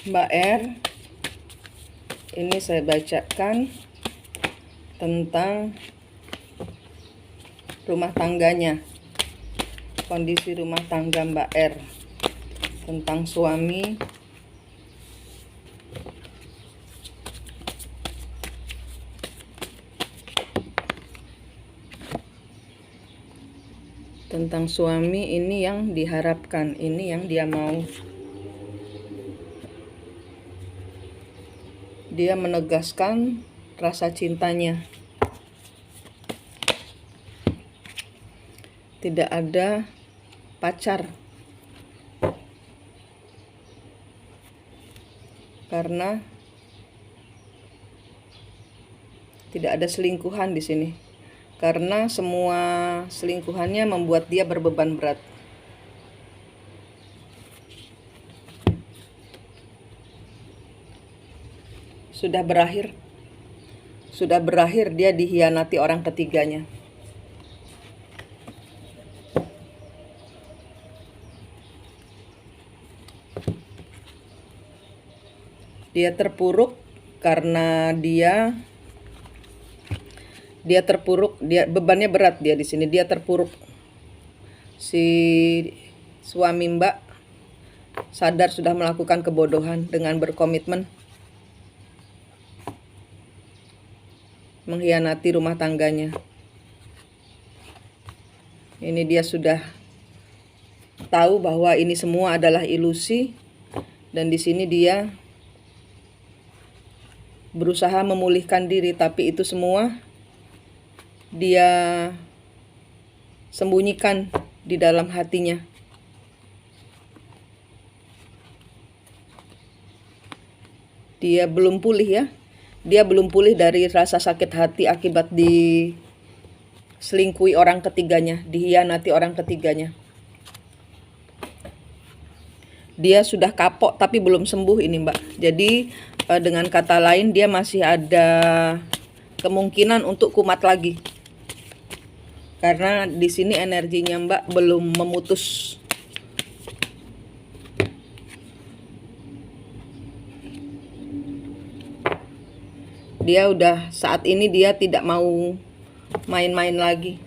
Mbak R. Ini saya bacakan tentang rumah tangganya, kondisi rumah tangga Mbak R, tentang suami, ini yang diharapkan, ini yang dia mau. Dia menegaskan rasa cintanya. Tidak ada pacar. Karena tidak ada selingkuhan di sini. Karena semua selingkuhannya membuat dia berbeban berat. Sudah berakhir dia dihianati orang ketiganya. Dia terpuruk karena dia bebannya berat, dia di sini dia terpuruk. Si suami Mbak sadar sudah melakukan kebodohan dengan berkomitmen mengkhianati rumah tangganya. Ini dia sudah tahu bahwa ini semua adalah ilusi, dan di sini dia berusaha memulihkan diri, tapi itu semua dia sembunyikan di dalam hatinya. Dia belum pulih ya. Dia belum pulih dari rasa sakit hati akibat diselingkuhi orang ketiganya, dihianati orang ketiganya. Dia sudah kapok tapi belum sembuh ini Mbak. Jadi dengan kata lain dia masih ada kemungkinan untuk kumat lagi. Karena di sini energinya Mbak belum memutus. Dia udah saat ini dia tidak mau main-main lagi.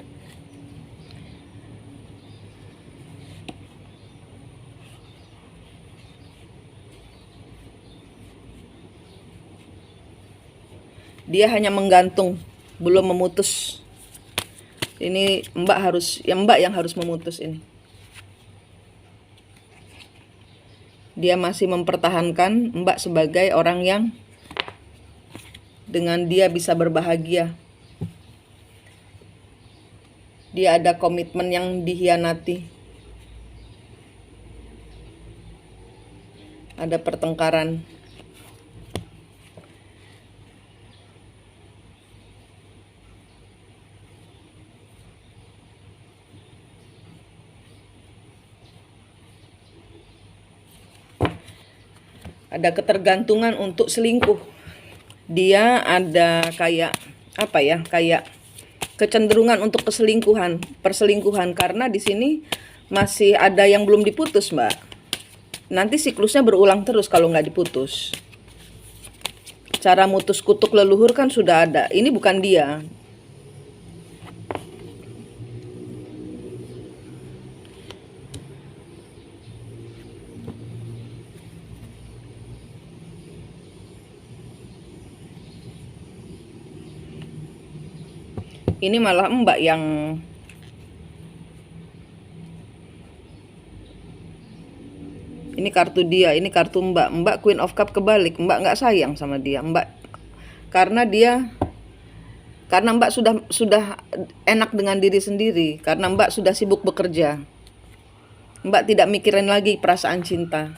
Dia hanya menggantung, belum memutus. Ini Mbak yang harus memutus ini. Dia masih mempertahankan Mbak sebagai orang yang dengan dia bisa berbahagia. Dia ada komitmen yang dihianati. Ada pertengkaran. Ada ketergantungan untuk selingkuh. Dia ada kayak kayak kecenderungan untuk perselingkuhan karena di sini masih ada yang belum diputus, Mbak. Nanti siklusnya berulang terus kalau nggak diputus. Cara mutus kutuk leluhur kan sudah ada. Ini bukan dia. Ini malah Mbak yang ini kartu dia, ini kartu Mbak. Mbak Queen of Cup kebalik. Mbak nggak sayang sama dia. Karena Mbak sudah enak dengan diri sendiri. Karena Mbak sudah sibuk bekerja. Mbak tidak mikirin lagi perasaan cinta.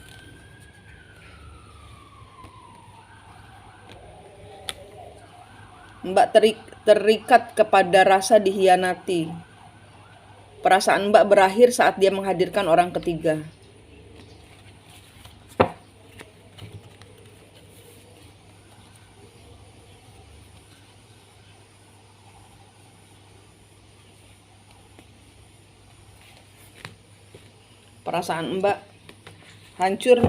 Mbak terikat kepada rasa dihianati. Perasaan Mbak berakhir saat dia menghadirkan orang ketiga. Perasaan Mbak hancur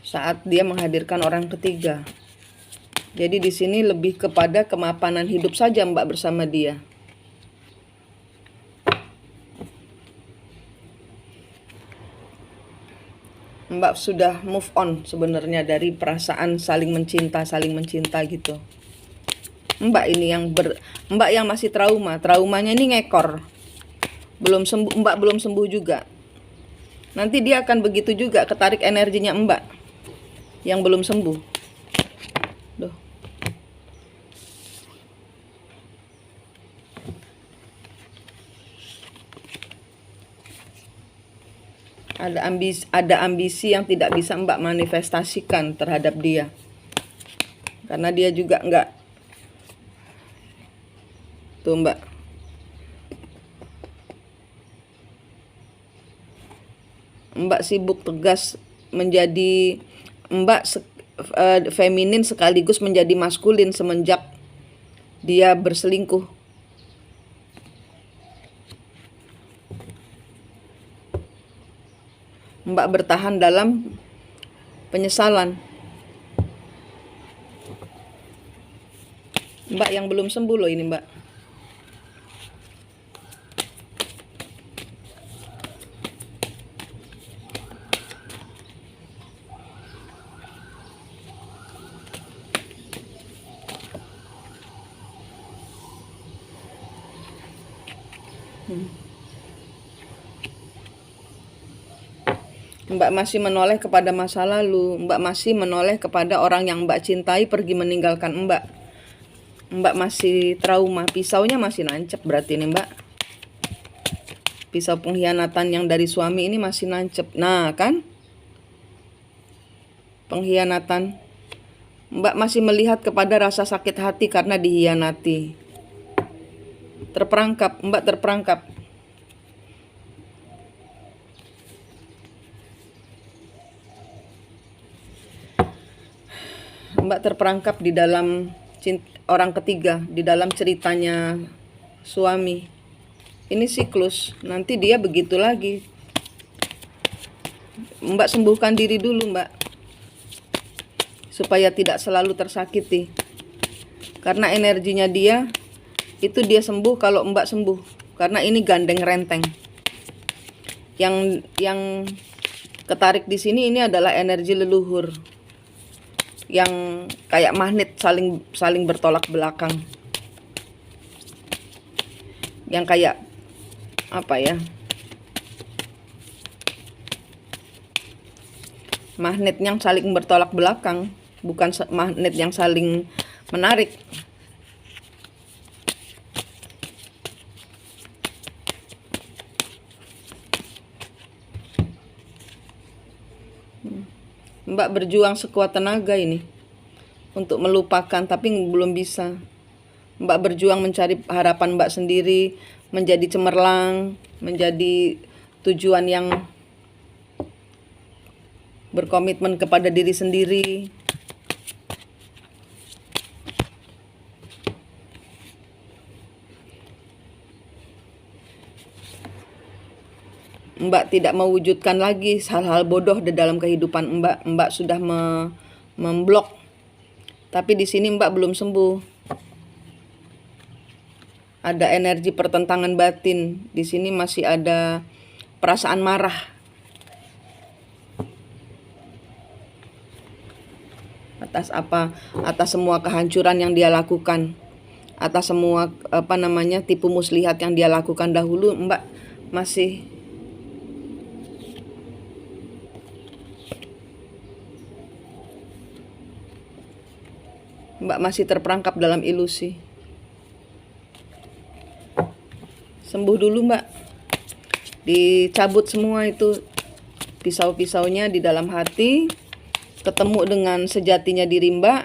saat dia menghadirkan orang ketiga. Jadi di sini lebih kepada kemapanan hidup saja Mbak bersama dia. Mbak sudah move on sebenarnya dari perasaan saling mencinta gitu. Mbak ini Mbak yang masih traumanya ini ngekor. Belum sembuh, Mbak belum sembuh juga. Nanti dia akan begitu juga, ketarik energinya Mbak yang belum sembuh. Duh. Ada ambisi yang tidak bisa Mbak manifestasikan terhadap dia. Karena dia juga enggak. Tuh Mbak. Mbak sibuk tegas menjadi feminin sekaligus menjadi maskulin semenjak dia berselingkuh. Mbak bertahan dalam penyesalan. Mbak yang belum sembuh loh ini Mbak. Mbak masih menoleh kepada masa lalu. Mbak masih menoleh kepada orang yang Mbak cintai pergi meninggalkan Mbak. Mbak masih trauma. Pisaunya masih nancep berarti nih Mbak. Pisau pengkhianatan yang dari suami ini masih nancep. Nah kan, pengkhianatan. Mbak masih melihat kepada rasa sakit hati karena dihianati. Terperangkap, Mbak terperangkap. Mbak terperangkap di dalam orang ketiga, di dalam ceritanya suami. Ini siklus, nanti dia begitu lagi. Mbak sembuhkan diri dulu Mbak, supaya tidak selalu tersakiti. Karena energinya dia, itu dia sembuh kalau Mbak sembuh. Karena ini gandeng renteng. Yang ketarik di sini ini adalah energi leluhur. Yang kayak magnet saling bertolak belakang. Yang kayak apa ya? Magnet yang saling bertolak belakang, bukan magnet yang saling menarik. Mbak berjuang sekuat tenaga ini untuk melupakan, tapi belum bisa. Mbak berjuang mencari harapan Mbak sendiri, menjadi cemerlang, menjadi tujuan yang berkomitmen kepada diri sendiri. Mbak tidak mewujudkan lagi hal-hal bodoh di dalam kehidupan Mbak. Mbak sudah memblok. Tapi di sini Mbak belum sembuh. Ada energi pertentangan batin. Di sini masih ada perasaan marah. Atas apa? Atas semua kehancuran yang dia lakukan. Atas semua tipu muslihat yang dia lakukan dahulu, Mbak masih terperangkap dalam ilusi. Sembuh dulu Mbak. Dicabut semua itu pisau-pisaunya di dalam hati. Ketemu dengan sejatinya diri Mbak.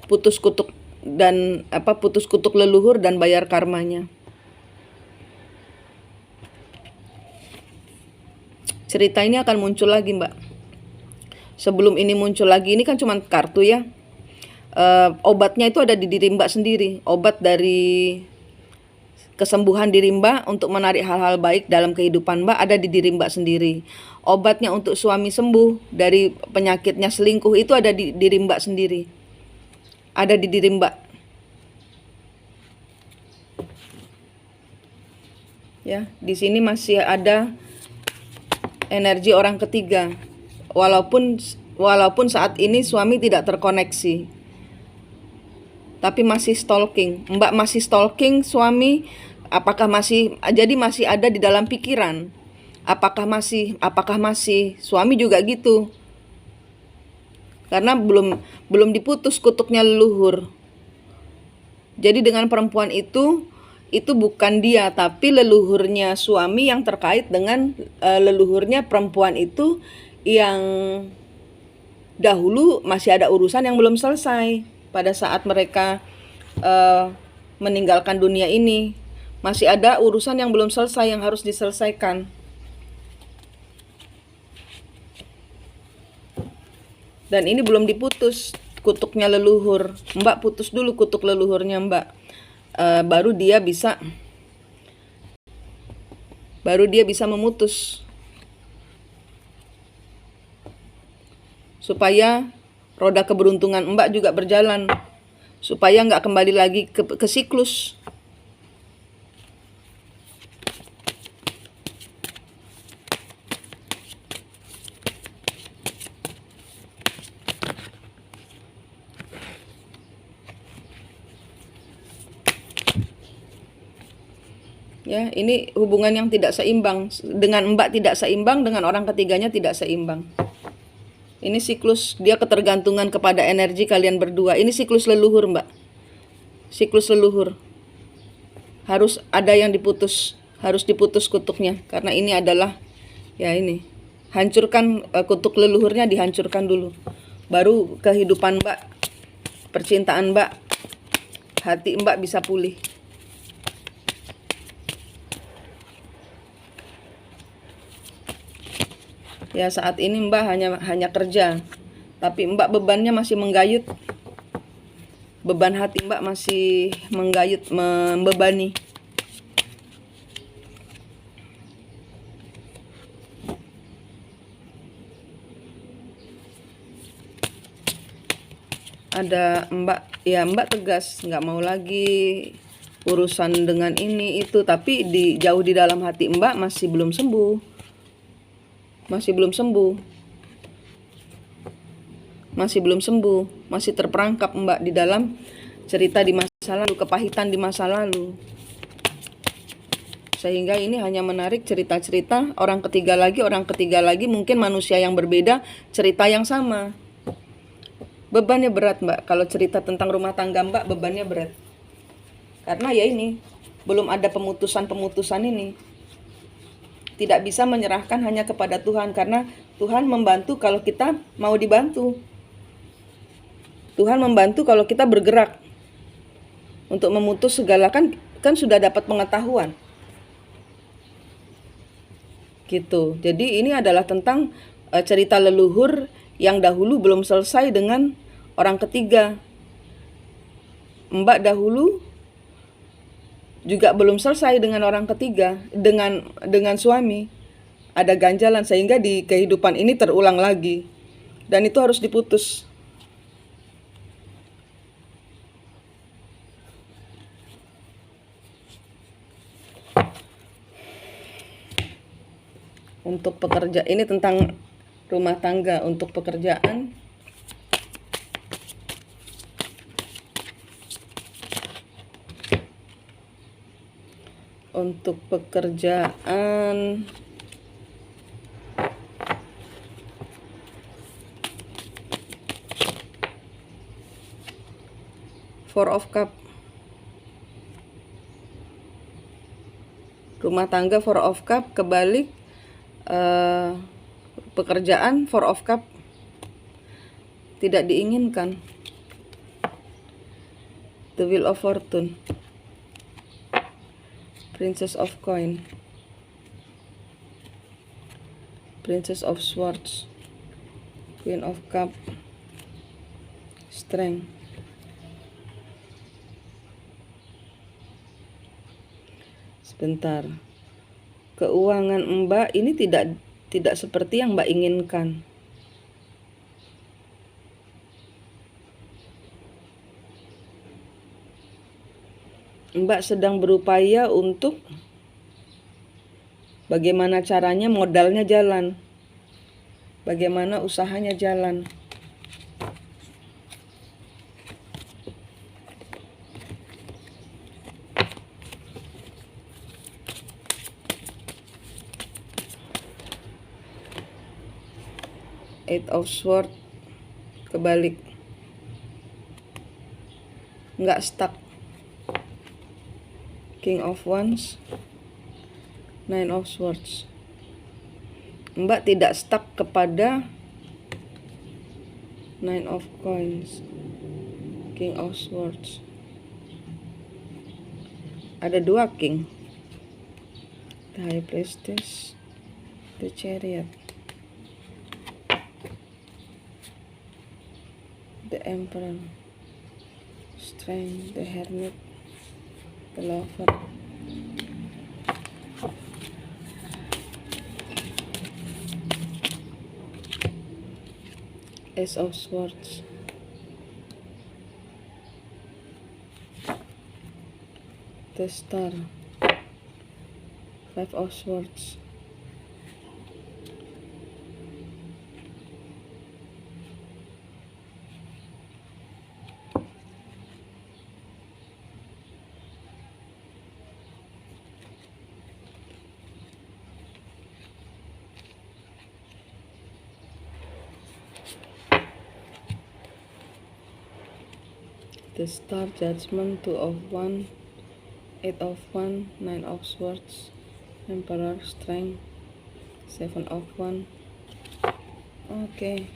Putus kutuk leluhur dan bayar karmanya. Cerita ini akan muncul lagi Mbak. Sebelum ini muncul lagi, ini kan cuma kartu ya. Obatnya itu ada di diri Mbak sendiri. Obat dari Kesembuhan diri Mbak untuk menarik hal-hal baik dalam kehidupan Mbak ada di diri Mbak sendiri. Obatnya untuk suami sembuh dari penyakitnya selingkuh itu ada di diri Mbak sendiri. Ada di diri Mbak. Ya, di sini masih ada energi orang ketiga. Walaupun saat ini suami tidak terkoneksi. Tapi masih stalking. Mbak masih stalking suami. Apakah masih ada di dalam pikiran? Apakah masih suami juga gitu? Karena belum diputus kutuknya leluhur. Jadi dengan perempuan itu bukan dia, tapi leluhurnya suami yang terkait dengan leluhurnya perempuan itu yang dahulu masih ada urusan yang belum selesai pada saat mereka meninggalkan dunia ini. Masih ada urusan yang belum selesai yang harus diselesaikan. Dan ini belum diputus kutuknya leluhur. Mbak putus dulu kutuk leluhurnya Mbak. Baru dia bisa memutus. Supaya roda keberuntungan Mbak juga berjalan. Supaya nggak kembali lagi ke siklus. Ya, ini hubungan yang tidak seimbang. Dengan Mbak tidak seimbang, dengan orang ketiganya tidak seimbang. Ini siklus, dia ketergantungan kepada energi kalian berdua. Ini siklus leluhur Mbak. Siklus leluhur. Harus ada yang diputus. Harus diputus kutuknya. Karena ini adalah, ya ini. Hancurkan kutuk leluhurnya, dihancurkan dulu. Baru kehidupan Mbak, percintaan Mbak, hati Mbak bisa pulih. Ya saat ini Mbak hanya kerja, tapi Mbak bebannya masih menggayut. Beban hati Mbak masih menggayut, membebani. Ada Mbak tegas, nggak mau lagi urusan dengan ini itu, tapi jauh di dalam hati Mbak masih belum sembuh. Masih belum sembuh, masih terperangkap Mbak di dalam cerita di masa lalu, kepahitan di masa lalu. Sehingga ini hanya menarik cerita-cerita orang ketiga lagi, mungkin manusia yang berbeda, cerita yang sama. Bebannya berat Mbak, kalau cerita tentang rumah tangga Mbak bebannya berat. Karena ya ini, belum ada pemutusan ini. Tidak bisa menyerahkan hanya kepada Tuhan, karena Tuhan membantu kalau kita mau dibantu. Tuhan membantu kalau kita bergerak untuk memutus segala, kan sudah dapat pengetahuan. Gitu. Jadi ini adalah tentang cerita leluhur yang dahulu belum selesai dengan orang ketiga. Mbak dahulu juga belum selesai dengan orang ketiga, dengan suami. Ada ganjalan sehingga di kehidupan ini terulang lagi. Dan itu harus diputus. Untuk pekerja, ini tentang rumah tangga. Untuk pekerjaan, Four of Cup. Rumah tangga Four of Cup, kebalik pekerjaan Four of Cup, tidak diinginkan. The Wheel of Fortune, Princess of Coin, Princess of Swords, Queen of Cup, Strength. Bentar. Keuangan Mbak ini tidak seperti yang Mbak inginkan. Mbak sedang berupaya untuk bagaimana caranya modalnya jalan, bagaimana usahanya jalan. Eight of Swords kebalik, nggak stuck. King of Wands, Nine of Swords. Mbak tidak stuck kepada Nine of Coins, King of Swords. Ada dua king, the High Priestess, the Chariot, the Emperor, Strength, the Hermit, the Lover. Ace of Swords, the Star, Five of Swords. The Star, Judgment, Two of Wands, Eight of Wands, Nine of Swords, Emperor, Strength, Seven of Wands. Oke.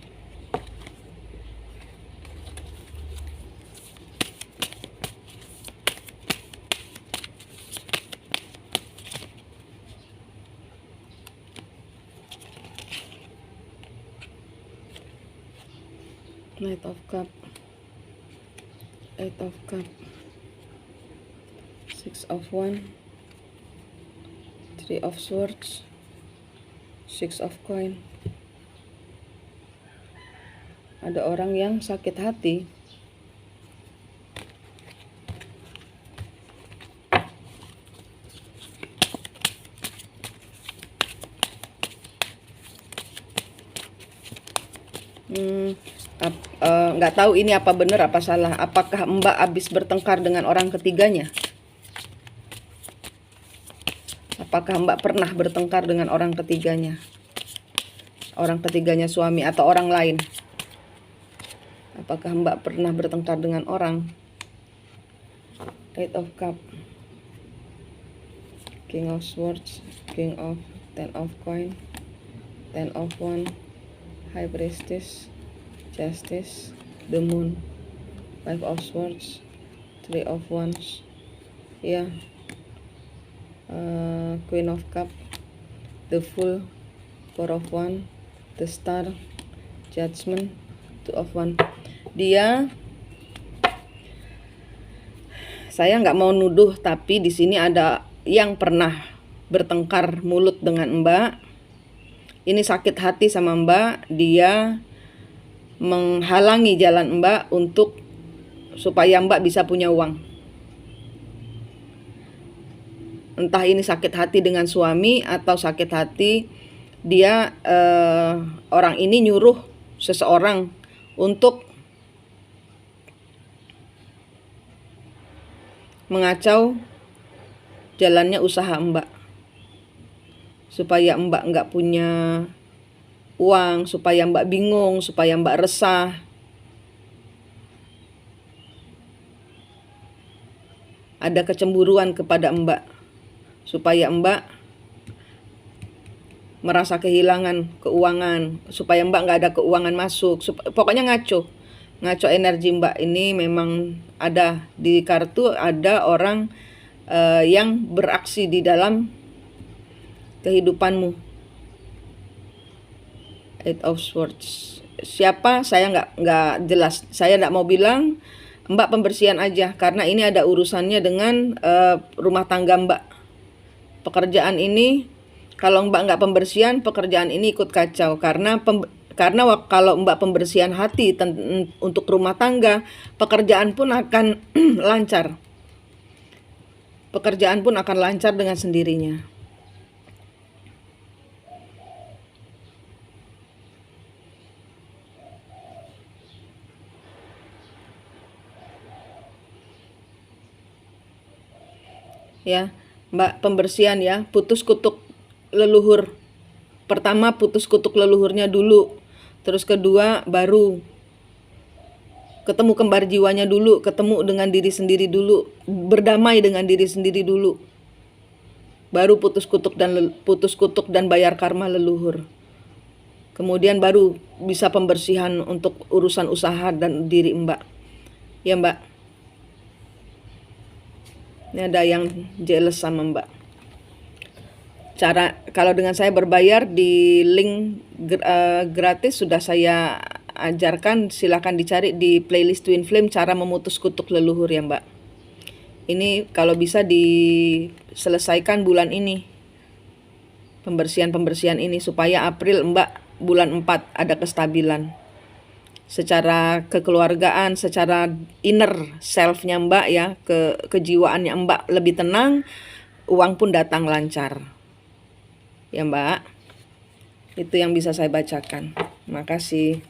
Knight of Cup, Eight of Cup, Six of Wands, Three of Swords, Six of Coin. Ada orang yang sakit hati. Nggak tahu ini apa benar apa salah. Apakah Mbak habis bertengkar dengan orang ketiganya? Apakah Mbak pernah bertengkar dengan orang ketiganya? Orang ketiganya suami atau orang lain? Apakah Mbak pernah bertengkar dengan orang? Eight of Cup, King of Swords, King of Ten of Coin, Ten of Wands, High Priestess, Justice, the Moon, Five of Swords, Three of Wands, ya, Queen of Cup, the Fool, Four of Wands, the Star, Judgment, Two of Wands. Saya nggak mau nuduh, tapi di sini ada yang pernah bertengkar mulut dengan Mbak. Ini sakit hati sama Mbak, dia menghalangi jalan Mbak untuk supaya Mbak bisa punya uang. Entah ini sakit hati dengan suami atau sakit hati dia orang ini nyuruh seseorang untuk mengacau jalannya usaha Mbak, supaya Mbak nggak punya uang, supaya Mbak bingung, supaya Mbak resah. Ada kecemburuan kepada Mbak, supaya Mbak merasa kehilangan keuangan, supaya Mbak nggak ada keuangan masuk. Pokoknya ngaco energi Mbak ini. Memang ada di kartu, ada orang yang beraksi di dalam kehidupanmu. Eight of Swords. Siapa? Saya nggak jelas. Saya nggak mau bilang. Mbak pembersihan aja, karena ini ada urusannya dengan rumah tangga Mbak. Pekerjaan ini, kalau Mbak nggak pembersihan, pekerjaan ini ikut kacau. Karena kalau Mbak pembersihan hati untuk rumah tangga, pekerjaan pun akan lancar. Pekerjaan pun akan lancar dengan sendirinya. Ya, Mbak pembersihan ya, putus kutuk leluhur. Pertama putus kutuk leluhurnya dulu, terus kedua baru ketemu kembar jiwanya dulu, ketemu dengan diri sendiri dulu, berdamai dengan diri sendiri dulu. Baru putus kutuk dan bayar karma leluhur. Kemudian baru bisa pembersihan untuk urusan usaha dan diri Mbak. Ya Mbak. Ini ada yang jealous sama Mbak. Cara kalau dengan saya berbayar di link gratis sudah saya ajarkan, silakan dicari di playlist Twin Flame cara memutus kutuk leluhur ya Mbak. Ini kalau bisa diselesaikan bulan ini. Pembersihan ini supaya April Mbak bulan 4 ada kestabilan. Secara kekeluargaan, secara inner self-nya Mbak ya, kejiwaannya Mbak lebih tenang, uang pun datang lancar. Ya Mbak, itu yang bisa saya bacakan. Makasih.